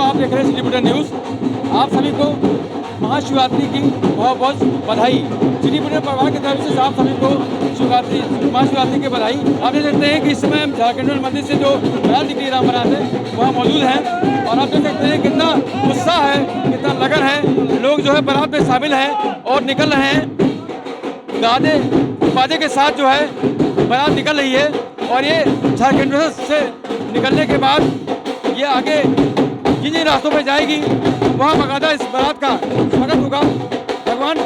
दोस्तों, आप देख रहे हैं सिटी बुलेटिन न्यूज़। आप सभी को महाशिवरात्रि की बहुत बहुत बधाई। सिटी बुलेटिन परिवार की तरफ से आप सभी को महाशिवरात्रि की बधाई। आप देख सकते हैं कि इस समय हम झारखंड मंदिर से जो बारात निकली राम बारात है वहाँ मौजूद हैं और आप देख सकते हैं कितना उत्साह है, कितना लगन है। लोग जो है बारात में शामिल हैं और निकल रहे हैं। गाने बाजे के साथ जो है बारात निकल रही है और ये झारखंड से निकलने के बाद ये आगे जिन जिन रास्तों पर जाएगी वहाँ बाकायदा इस बारात का स्वागत होगा। भगवान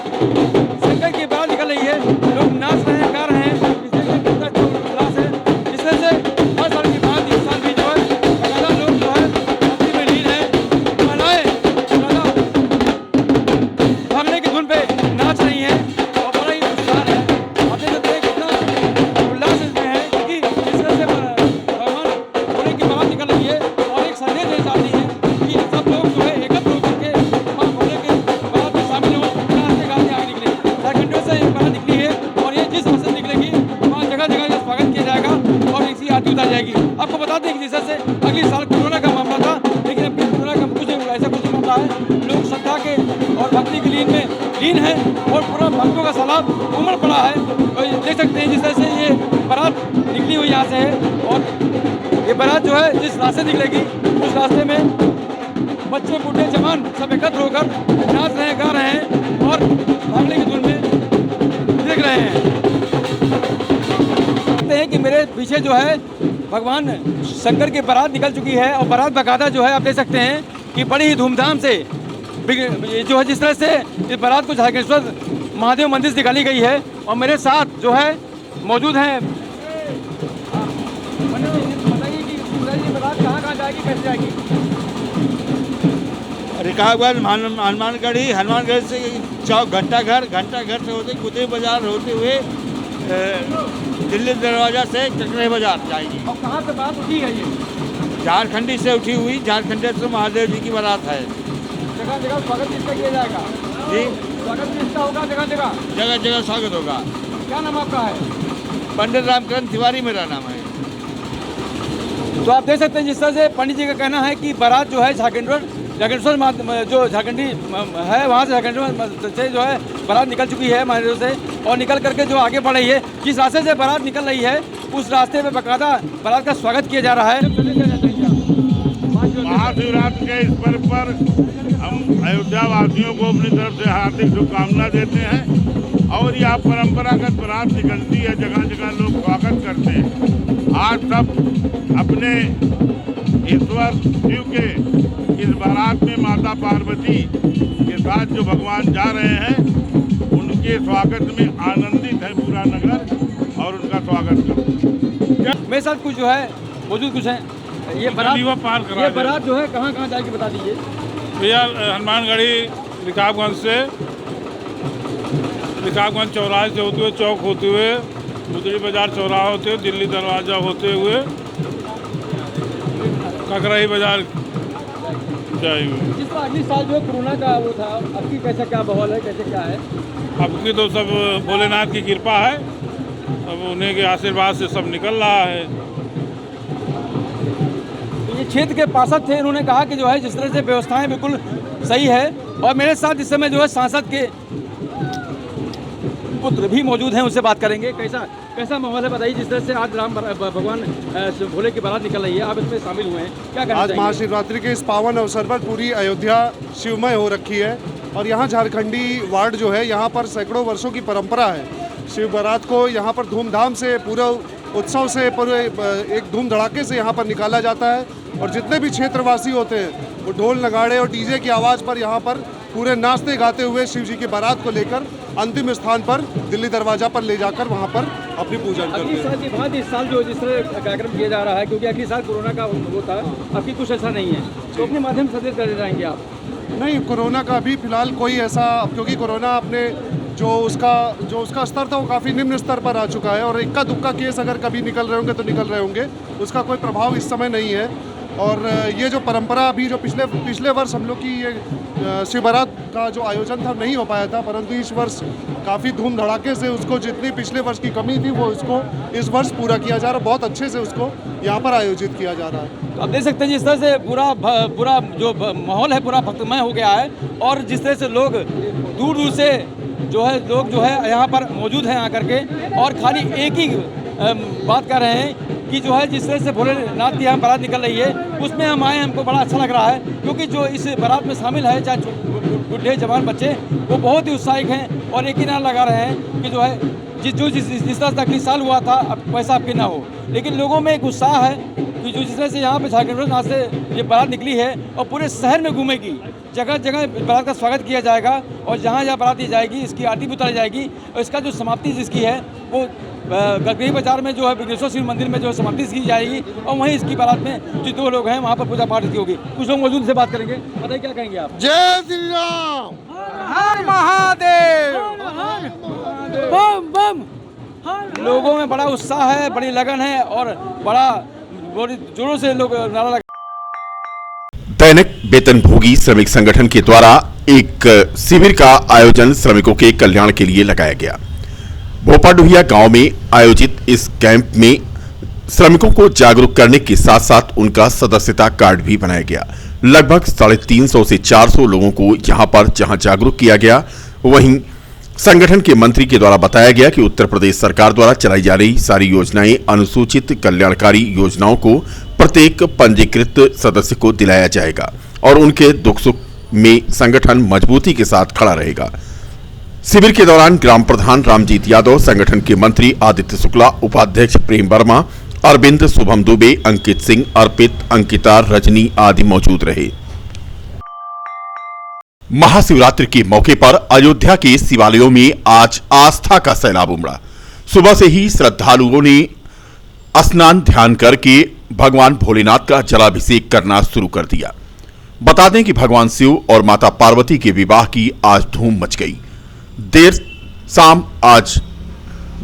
शंकर की बारात निकल रही है, लोग नाच रहे हैं, गा रहे हैं, इसलिए कितना उल्लास है। इस तरह से हर साल की बात इस साल भी जो है बाकायदा लोग जो है भक्ति में लीन है। महिलाएं भागने की धुन पे नाच रही हैं और बड़ा ही उत्साह है। आप देख सकते हैं कितना उल्लास इसमें है क्योंकि इस तरह से भगवान भोले की बारात निकल रही है और एक संदेश दे जाती है कि सब लोग जो है एकत्र होकर के मां भोले के बारात में शामिल हो, नाचते गाते आगे निकले। झारखंड से एक बारात निकली है और ये जिस रास्ते निकलेगी वहाँ जगह जगह इसका स्वागत किया जाएगा और इसकी आरती उतारी जाएगी। आपको बता दें कि जिस तरह से अगले साल कोरोना का मामला था, लेकिन अब कोरोना का कुछ ऐसा कुछ मामला है, लोग श्रद्धा के और भक्ति के लीन है और पूरा भक्तों का सैलाब उमड़ पड़ा है। और देख सकते हैं जिस तरह से ये बारात निकली हुई यहाँ से है और ये बारात जो है जिस रास्ते निकलेगी उस रास्ते में बच्चे बूढ़े जवान सब एकत्र होकर नाच रहे हैं, गा रहे हैं और भागने की धुन में देख रहे हैं। देखते हैं कि मेरे पीछे जो है भगवान शंकर की बारात निकल चुकी है और बारात बाकायदा जो है आप देख सकते हैं कि बड़ी ही धूमधाम से जो है जिस तरह से इस बारात को झारखेंडेश्वर महादेव मंदिर से निकाली गई है और मेरे साथ जो है मौजूद हैं। बताइए कि ये बारात कहाँ जाएगी, कैसे जाएगी? रिकाबगंज हनुमानगढ़ से चौक घंटाघर से होते कुतुब बाजार होते हुए दिल्ली दरवाजा से चकरे बाजार जाएगी। और कहाँ से बात उठी है ये? झारखंडी से उठी हुई, झारखंडेश्वर महादेव जी की बारात है। जगह जगह स्वागत इसका किया जाएगा जी, स्वागत इसका होगा जगह जगह स्वागत होगा। क्या नाम आपका है? पंडित रामकरण तिवारी मेरा नाम है। तो आप देख सकते हैं जिस तरह से पंडित जी का कहना है कि बारात जो है झारखंडेश्वर जो झारखंडी है वहाँ से झारखंड से जो है बारात निकल चुकी है महादेव से और निकल करके जो आगे बढ़ रही है। जिस रास्ते से बारात निकल रही है उस रास्ते में बाकायदा बारात का स्वागत किया जा रहा है। महाशिवरात्रि के इस पर्व पर हम अयोध्या वासियों को अपनी तरफ से हार्दिक शुभकामना देते हैं और यह परंपरागत बारात निकलती है, जगह जगह लोग स्वागत करते हैं। आज सब अपने ईश्वर शिव के इस बारात में माता पार्वती के साथ जो भगवान जा रहे हैं उनके स्वागत में आनंदित है पूरा नगर और उनका स्वागत करते। मेरे साथ कुछ जो है मौजूद कुछ है। ये बारात जो है कहाँ जाएगी बता दीजिए भैया। हनुमानगढ़ी रिकाबगंज चौराहे से होते हुए चौक होते हुए गुदड़ी बाजार चौराहा होते हुए दिल्ली दरवाजा होते हुए ककरही बाजार जाएगी। जिस तरह अगले साल जो कोरोना का वो था, अब की कैसा क्या माहौल है, कैसे क्या है? अब की तो सब भोलेनाथ की कृपा है, अब उन्हीं के आशीर्वाद से सब निकल रहा है। ये क्षेत्र के पार्षद थे, इन्होंने कहा कि जो है जिस तरह से व्यवस्थाएं बिल्कुल सही है और मेरे साथ इस समय जो है सांसद के पुत्र भी मौजूद हैं, उससे बात करेंगे। कैसा माहौल है बताइए। जिस तरह से आज भगवान भोले की बारात निकल रही है, आप इसमें शामिल हुए हैं, क्या कहना आज महाशिवरात्रि के इस पावन अवसर पर पूरी अयोध्या शिवमय हो रखी है और यहाँ झारखंडी वार्ड जो है यहाँ पर सैकड़ों वर्षों की परंपरा है। शिव बारात को यहाँ पर धूमधाम से पूरा उत्सव से पूरे एक धूम धड़ाके से यहाँ पर निकाला जाता है और जितने भी क्षेत्रवासी होते हैं वो ढोल नगाड़े और डीजे की आवाज़ पर यहाँ पर पूरे नाचते गाते हुए शिव जी की बारात को लेकर अंतिम स्थान पर दिल्ली दरवाजा पर ले जाकर वहाँ पर अपनी पूजन करते हैं। साल के बाद इस साल जो जिस तरह कार्यक्रम किया जा रहा है, क्योंकि अगले साल कोरोना का वो था, अभी कुछ ऐसा नहीं है, तो अपने माध्यम से संदेश कर जाएंगे आप? नहीं, कोरोना का अभी फिलहाल कोई ऐसा, क्योंकि कोरोना अपने जो उसका स्तर था वो काफ़ी निम्न स्तर पर आ चुका है और इक्का दुक्का केस अगर कभी निकल रहे होंगे तो निकल रहे होंगे, उसका कोई प्रभाव इस समय नहीं है। और ये जो परंपरा अभी जो पिछले वर्ष हम लोग की ये शिव बारात का जो आयोजन था नहीं हो पाया था, परंतु इस वर्ष काफ़ी धूम धड़ाके से उसको जितनी पिछले वर्ष की कमी थी वो इसको इस वर्ष पूरा किया जा रहा है। बहुत अच्छे से उसको यहाँ पर आयोजित किया जा रहा है। तो आप देख सकते हैं जिस तरह से पूरा जो माहौल है पूरा भक्तमय हो गया है, और जिस तरह से लोग दूर दूर से लोग यहाँ पर मौजूद हैं आकर के, और खाली एक ही बात कर रहे हैं कि जिस तरह से भोलेनाथ की यहाँ बारात निकल रही है उसमें हम आए, हमको बड़ा अच्छा लग रहा है, क्योंकि जो इस बारात में शामिल है चाहे बुढ़े जवान बच्चे, वो बहुत ही उत्साहित हैं और एक ही नारा लगा रहे हैं कि जिस तरह से अगली साल हुआ था अब वैसा आपकी ना हो। लेकिन लोगों में एक उत्साह है कि जिस तरह से यहाँ पे झारखंड से ये बारात निकली है और पूरे शहर में घूमेगी, जगह जगह बारात का स्वागत किया जाएगा, और जहाँ जहाँ बारात दी जाएगी इसकी आरती भी उतारी जाएगी, और इसका जो समाप्ति जिसकी है वो गगरी बाजार में विघ्नेश्वर शिव मंदिर में समाप्ति की जाएगी, और वहीं इसकी बारात में जो 2 लोग हैं वहाँ पर पूजा पाठ की होगी। कुछ लोग मौजूद से बात करेंगे, बताइए क्या कहेंगे आप? जय श्री राम, हर महादेव, बम बम। लोगों में बड़ा उत्साह है, बड़ी लगन है, और बड़ी जोरों से लोग नारा लगा। दैनिक वेतनभोगी श्रमिक संगठन के द्वारा एक शिविर का आयोजन श्रमिकों के कल्याण के लिए लगाया गया। भोपाडुहिया गांव में आयोजित इस कैंप में श्रमिकों को जागरूक करने के साथ साथ उनका सदस्यता कार्ड भी बनाया गया। लगभग 350 से 400 लोगों को यहां पर जहां जागरूक किया गया, वहीं संगठन के मंत्री के द्वारा बताया गया कि उत्तर प्रदेश सरकार द्वारा चलाई जा रही सारी योजनाएं, अनुसूचित कल्याणकारी योजनाओं को प्रत्येक पंजीकृत सदस्य को दिलाया जाएगा और उनके दुख सुख में संगठन मजबूती के साथ खड़ा रहेगा। शिविर के दौरान ग्राम प्रधान रामजीत यादव, संगठन के मंत्री आदित्य शुक्ला, उपाध्यक्ष प्रेम वर्मा, अरविंद, शुभम दुबे, अंकित सिंह, अर्पित, अंकिता, रजनी आदि मौजूद रहे। महाशिवरात्रि के मौके पर अयोध्या के शिवालयों में आज आस्था का सैलाब उमड़ा। सुबह से ही श्रद्धालुओं ने स्नान ध्यान करके भगवान भोलेनाथ का जलाभिषेक करना शुरू कर दिया। बता दें कि भगवान शिव और माता पार्वती के विवाह की आज धूम मच गई। देर शाम आज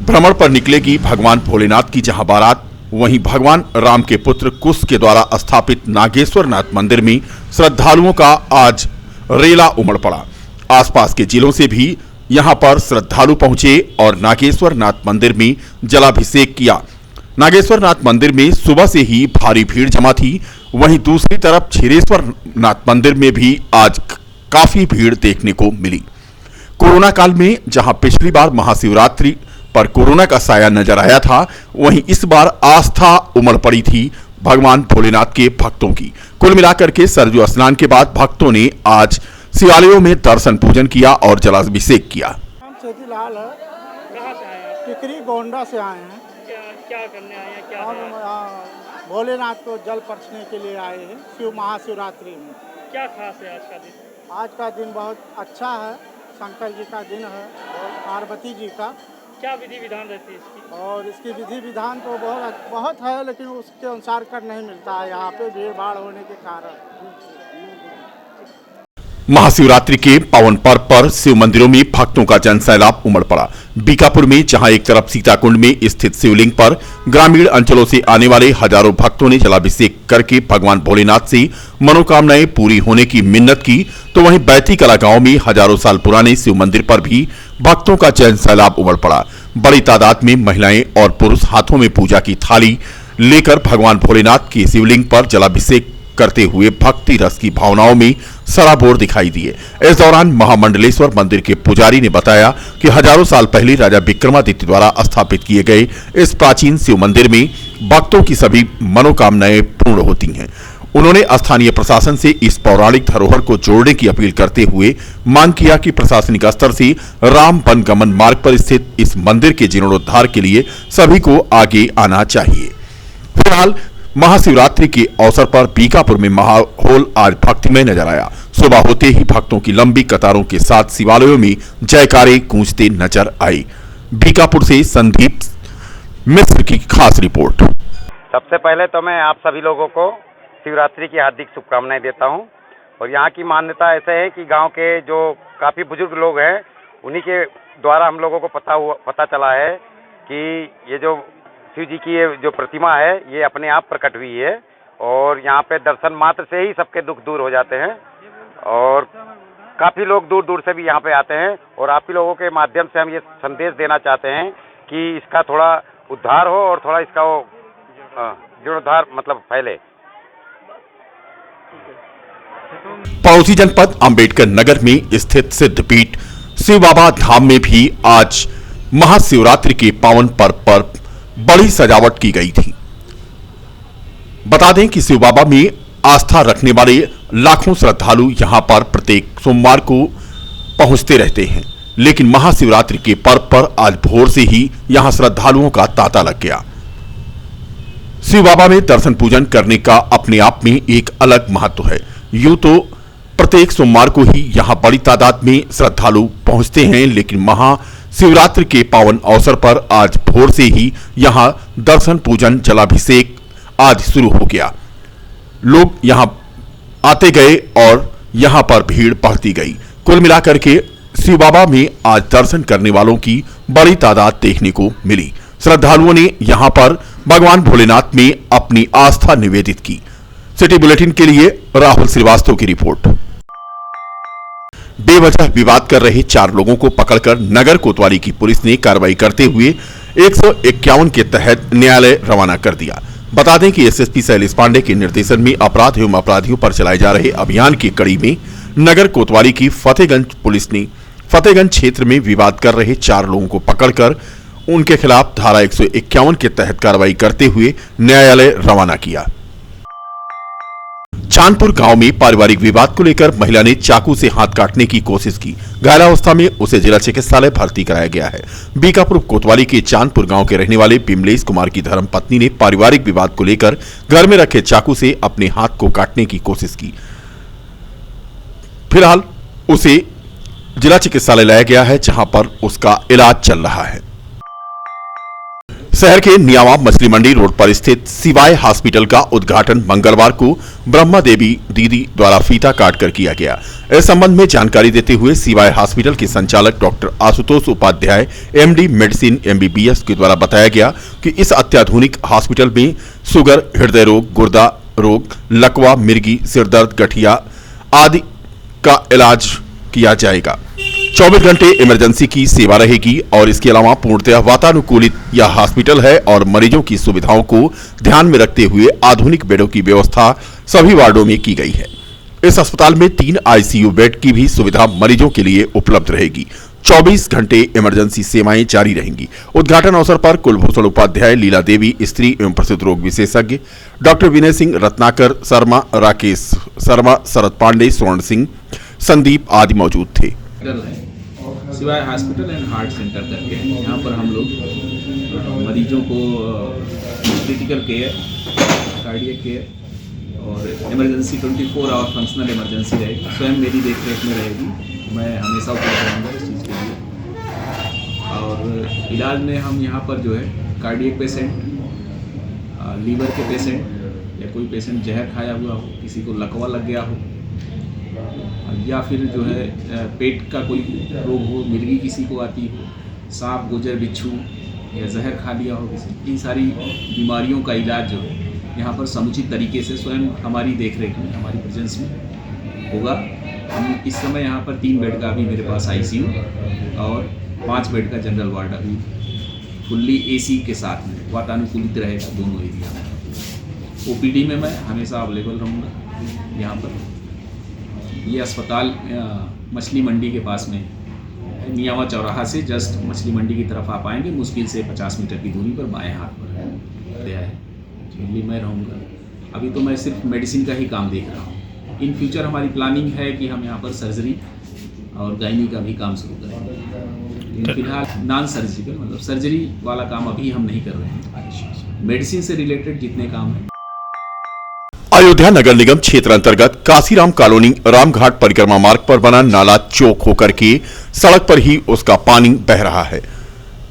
भ्रमण पर निकलेगी भगवान भोलेनाथ की जहां बारात, वहीं भगवान राम के पुत्र कुश के द्वारा स्थापित नागेश्वर नाथ मंदिर में श्रद्धालुओं का आज रेला उमड़ पड़ा। आसपास के जिलों से भी यहां पर श्रद्धालु पहुंचे और नागेश्वर नाथ मंदिर में जलाभिषेक किया। नागेश्वर नाथ मंदिर में सुबह से ही भारी भीड़ जमा थी। वहीं दूसरी तरफ क्षीरेश्वर नाथ मंदिर में भी आज काफी भीड़ देखने को मिली। कोरोना काल में जहां पिछली बार महाशिवरात्रि पर कोरोना का साया नजर आया था, वहीं इस बार आस्था उमड़ पड़ी थी भगवान भोलेनाथ के भक्तों की। कुल मिलाकर के सरयू स्नान के बाद भक्तों ने आज शिवालयों में दर्शन पूजन किया और जलाभिषेक किया। लाल है, कहाँ से आए हैं? टिकरी गोंडा से आए हैं। क्या करने आए हैं? क्या हम भोलेनाथ को जल परसने के लिए आए हैं शिव महाशिवरात्रि में। क्या खास है आज का दिन? आज का दिन बहुत अच्छा है, शंकर जी का दिन है और पार्वती जी का। क्या विधि विधान रहती है इसकी? और इसकी विधि विधान तो बहुत है, लेकिन उसके अनुसार कर नहीं मिलता है यहाँ पे भीड़ भाड़ होने के कारण। महाशिवरात्रि के पावन पर्व पर शिव मंदिरों में भक्तों का जनसैलाब उमड़ पड़ा। बीकापुर में जहां एक तरफ सीताकुंड में स्थित शिवलिंग पर ग्रामीण अंचलों से आने वाले हजारों भक्तों ने जलाभिषेक करके भगवान भोलेनाथ से मनोकामनाएं पूरी होने की मिन्नत की, तो वहीं बैती कला गांव में हजारों साल पुराने शिव मंदिर पर भी भक्तों का जनसैलाब उमड़ पड़ा। बड़ी तादाद में महिलाएं और पुरुष हाथों में पूजा की थाली लेकर भगवान भोलेनाथ के शिवलिंग पर जलाभिषेक करते हुए भक्ति रस की भावनाओं में सराबोर दिखाई दिए। इस दौरान महामंडलेश्वर मंदिर के पुजारी ने बताया कि हजारों साल पहले राजा विक्रमादित्य द्वारा स्थापित किए गए इस प्राचीन शिव मंदिर में भक्तों की सभी मनोकामनाएं पूर्ण होती हैं। उन्होंने स्थानीय प्रशासन से इस पौराणिक धरोहर को जोड़ने की अपील करते हुए मांग किया कि प्रशासनिक स्तर से राम वनगमन मार्ग पर स्थित इस मंदिर के जीर्णोद्धार के लिए सभी को आगे आना चाहिए। फिलहाल महाशिवरात्रि के अवसर पर बीकापुर में माहौल आज भक्तिमय नजर आया। सुबह होते ही भक्तों की लंबी कतारों के साथ शिवालयों में जयकारे गूंजते नजर आए। बीकापुर से संदीप मिश्र की खास रिपोर्ट। सबसे पहले तो मैं आप सभी लोगों को शिवरात्रि की हार्दिक शुभकामनाएं देता हूं। और यहाँ की मान्यता ऐसे है कि गांव के जो काफ़ी बुजुर्ग लोग हैं, उन्हीं के द्वारा हम लोगों को पता चला है कि ये जो शिव जी की ये जो प्रतिमा है, ये अपने आप प्रकट हुई है और यहाँ पे दर्शन मात्र से ही सबके दुख दूर हो जाते हैं और काफ़ी लोग दूर दूर से भी यहाँ पे आते हैं। और आप ही लोगों के माध्यम से हम ये संदेश देना चाहते हैं कि इसका थोड़ा उद्धार हो और थोड़ा इसका वो जीर्णोद्धार मतलब फैले। पड़ोसी जनपद अंबेडकर नगर में स्थित सिद्धपीठ शिव बाबा धाम में भी आज महाशिवरात्रि के पावन पर्व पर बड़ी सजावट की गई थी। बता दें कि शिव बाबा में आस्था रखने वाले लाखों श्रद्धालु यहां पर प्रत्येक सोमवार को पहुंचते रहते हैं, लेकिन महाशिवरात्रि के पर्व पर आज भोर से ही यहां श्रद्धालुओं का तांता लग गया। शिव बाबा में दर्शन पूजन करने का अपने आप में एक अलग महत्व है। यूं तो प्रत्येक सोमवार को ही यहां बड़ी तादाद में श्रद्धालु पहुंचते हैं, लेकिन महाशिवरात्रि के पावन अवसर पर आज भोर से ही यहां दर्शन पूजन जलाभिषेक आज शुरू हो गया। लोग यहां आते गए और यहां पर भीड़ बढ़ती गई। कुल मिलाकर के शिव बाबा में आज दर्शन करने वालों की बड़ी तादाद देखने को मिली। श्रद्धालुओं ने यहां पर भगवान भोलेनाथ में अपनी आस्था निवेदित की। सिटी बुलेटिन के लिए राहुल श्रीवास्तव की रिपोर्ट। बेवजह विवाद कर रहे 4 लोगों को पकड़कर नगर कोतवाली की पुलिस ने कार्रवाई करते हुए 151 के तहत न्यायालय रवाना कर दिया। बता दें कि एसएसपी शैलेश पांडे के निर्देशन में अपराध एवं अपराधियों पर चलाए जा रहे अभियान की कड़ी में नगर कोतवाली की फतेहगंज पुलिस ने फतेहगंज क्षेत्र में विवाद कर रहे 4 लोगों को पकड़कर उनके खिलाफ धारा 151 के तहत कार्रवाई करते हुए न्यायालय रवाना किया। चांदपुर गांव में पारिवारिक विवाद को लेकर महिला ने चाकू से हाथ काटने की कोशिश की। घायलावस्था में उसे जिला चिकित्सालय भर्ती कराया गया है। बीकापुर कोतवाली के चांदपुर गांव के रहने वाले बिमलेश कुमार की धर्मपत्नी ने पारिवारिक विवाद को लेकर घर में रखे चाकू से अपने हाथ को काटने की कोशिश की। फिलहाल उसे जिला चिकित्सालय लाया गया है, जहां पर उसका इलाज चल रहा है। शहर के नियावा मछली मंडी रोड पर स्थित शिवाय हॉस्पिटल का उद्घाटन मंगलवार को ब्रह्मा देवी दीदी द्वारा फीता काटकर किया गया। इस संबंध में जानकारी देते हुए शिवाय हॉस्पिटल के संचालक doctor Ashutosh Upadhyay MD medicine MBBS के द्वारा बताया गया कि इस अत्याधुनिक हॉस्पिटल में शुगर, हृदय रोग, गुर्दा रोग, लकवा, मिर्गी, सिरदर्द, गठिया आदि का इलाज किया जाएगा। 24 घंटे इमरजेंसी की सेवा रहेगी और इसके अलावा पूर्णतः वातानुकूलित यह हॉस्पिटल है और मरीजों की सुविधाओं को ध्यान में रखते हुए आधुनिक बेडों की व्यवस्था सभी वार्डों में की गई है। इस अस्पताल में 3 आईसीयू बेड की भी सुविधा मरीजों के लिए उपलब्ध रहेगी। 24 घंटे इमरजेंसी सेवाएं जारी रहेंगी। उद्घाटन अवसर पर कुलभूषण उपाध्याय, लीला देवी, स्त्री एवं प्रसूति रोग विशेषज्ञ, डॉक्टर विनय सिंह, रत्नाकर शर्मा, राकेश शर्मा, शरद पांडे, स्वर्ण सिंह, संदीप आदि मौजूद थे। शिवाय हॉस्पिटल एंड हार्ट सेंटर करके यहाँ पर हम लोग मरीजों को क्रिटिकल केयर, कार्डियक केयर और इमरजेंसी 24 आवर फंक्शनल इमरजेंसी रहेगी। स्वयं मेरी देखरेख में रहेगी। मैं हमेशा उपलब्ध रहूँगा इस चीज़ के लिए। और इलाज में हम यहाँ पर जो है कार्डियक पेशेंट, लीवर के पेशेंट या कोई पेशेंट जहर खाया हुआ हो, किसी को लकवा लग गया हो या फिर जो है पेट का कोई रोग हो, मिर्गी किसी को आती हो, सांप, गुजर, बिच्छू या जहर खा लिया हो किसी, इन सारी बीमारियों का इलाज जो है यहाँ पर समुचित तरीके से स्वयं हमारी देखरेख में, हमारी प्रेजेंस में होगा। हम इस समय यहाँ पर 3 बेड का अभी मेरे पास आईसीयू और 5 बेड का जनरल वार्ड अभी फुल्ली एसी के साथ में वातानुकूलित रहेगा दोनों एरिया में। ओपीडी में मैं हमेशा अवेलेबल रहूँगा। यहाँ पर ये अस्पताल मछली मंडी के पास में नियावा चौराहा से जस्ट मछली मंडी की तरफ आप आएंगे, मुश्किल से 50 मीटर की दूरी पर बाएं हाथ पर है। दिल्ली में रहूँगा। अभी तो मैं सिर्फ मेडिसिन का ही काम देख रहा हूँ। इन फ्यूचर हमारी प्लानिंग है कि हम यहाँ पर सर्जरी और गायनी का भी काम शुरू करेंगे। फिलहाल नॉन सर्जिकल मतलब सर्जरी वाला काम अभी हम नहीं कर रहे हैं। मेडिसिन से रिलेटेड जितने काम हैं। अयोध्या नगर निगम क्षेत्र अंतर्गत काशीराम कॉलोनी रामघाट परिक्रमा मार्ग पर बना नाला चौक होकर के सड़क पर ही उसका पानी बह रहा है।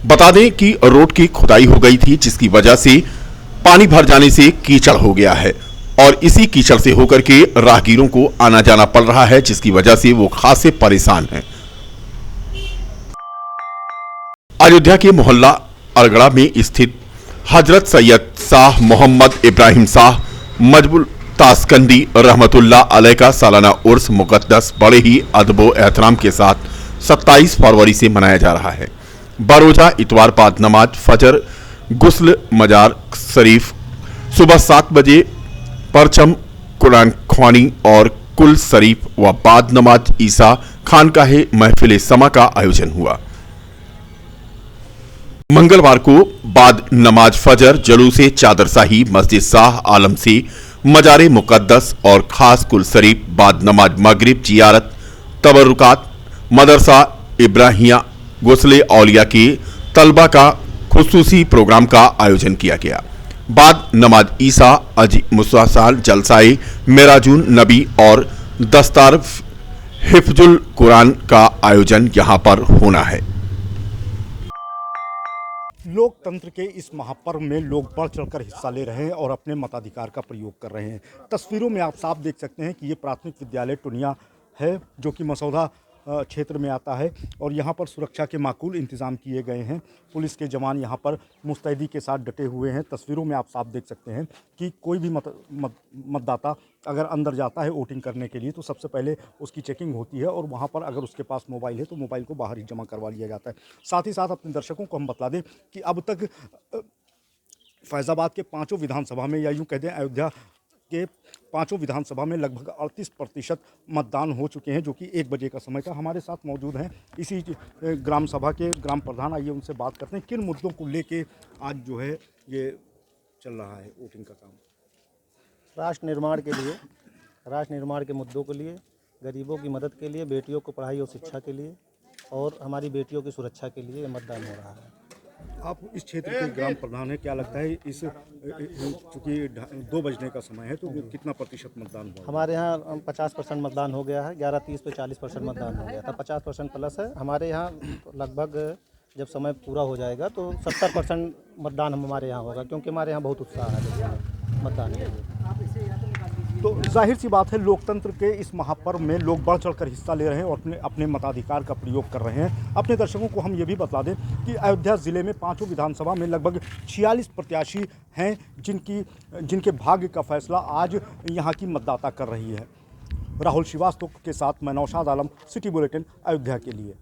बता दें कि रोड की खुदाई हो गई थी, जिसकी वजह से पानी भर जाने से कीचड़ हो गया है और इसी कीचड़ से होकर के राहगीरों को आना जाना पड़ रहा है, जिसकी वजह से वो खासे परेशान हैं। अयोध्या के मोहल्ला अरगड़ा में स्थित हजरत सैयद शाह मोहम्मद इब्राहिम शाह मजबूल तासकंदी रहमतुल्लाह अलैह का सालाना उर्स मुकद्दस बड़े ही अदब व एहतराम के साथ 27 फरवरी से मनाया जा रहा है। बरोजा इतवार बाद नमाज फजर गुस्ल मजार शरीफ सुबह 7 बजे परचम कुरान ख्वानी और कुल शरीफ व बाद नमाज ईसा खानकाहे महफिल समा का आयोजन हुआ। मंगलवार को बाद नमाज फजर जलूसे चादरशाही मस्जिद शाह आलम से मजारे मुकद्दस और खास कुल शरीफ बाद नमाज मगरिब जियारत तबरुकात मदरसा इब्राहिया गुस्ले औलिया के तलबा का खुसूसी प्रोग्राम का आयोजन किया गया। बाद नमाज ईसा अजी मुसासाल जलसाए मेराजून नबी और दस्तार हिफ्जुल कुरान का आयोजन यहां पर होना है। लोकतंत्र के इस महापर्व में लोग बढ़ चढ़कर हिस्सा ले रहे हैं और अपने मताधिकार का प्रयोग कर रहे हैं। तस्वीरों में आप साफ देख सकते हैं कि ये प्राथमिक विद्यालय टुनिया है जो कि मसौदा क्षेत्र में आता है और यहाँ पर सुरक्षा के माकूल इंतज़ाम किए गए हैं। पुलिस के जवान यहाँ पर मुस्तैदी के साथ डटे हुए हैं। तस्वीरों में आप साफ देख सकते हैं कि कोई भी मतदाता अगर अंदर जाता है वोटिंग करने के लिए तो सबसे पहले उसकी चेकिंग होती है और वहाँ पर अगर उसके पास मोबाइल है तो मोबाइल को बाहर ही जमा करवा लिया जाता है। साथ ही साथ अपने दर्शकों को हम बता दें कि अब तक फैज़ाबाद के 5 विधानसभा में या यूँ कह दें अयोध्या के 5 विधानसभा में लगभग 38% मतदान हो चुके हैं जो कि 1 बजे का समय था। हमारे साथ मौजूद हैं इसी ग्राम सभा के ग्राम प्रधान। आइए उनसे बात करते हैं किन मुद्दों को लेके आज जो है ये चल रहा है वोटिंग का काम। राष्ट्र निर्माण के मुद्दों के लिए, गरीबों की मदद के लिए, बेटियों को पढ़ाई और शिक्षा के लिए और हमारी बेटियों की सुरक्षा के लिए मतदान हो रहा है। आप इस क्षेत्र के ग्राम प्रधान हैं, क्या लगता है इस चूँकि 2 बजने का समय है तो कितना प्रतिशत मतदान हुआ? हमारे यहाँ 50% मतदान हो गया है। 11:30 पे 40% मतदान हो गया था। 50% प्लस है। हमारे यहाँ लगभग जब समय पूरा हो जाएगा तो 70% मतदान हमारे यहाँ होगा क्योंकि हमारे यहाँ बहुत उत्साह है मतदान के लिए। तो जाहिर सी बात है लोकतंत्र के इस महापर्व में लोग बढ़ चढ़कर हिस्सा ले रहे हैं और अपने मताधिकार का प्रयोग कर रहे हैं। अपने दर्शकों को हम ये भी बता दें कि अयोध्या ज़िले में 5 विधानसभा में लगभग 46 प्रत्याशी हैं जिनके भाग्य का फैसला आज यहाँ की मतदाता कर रही है। राहुल श्रीवास्तव के साथ मैं नौशाद आलम, सिटी बुलेटिन अयोध्या के लिए।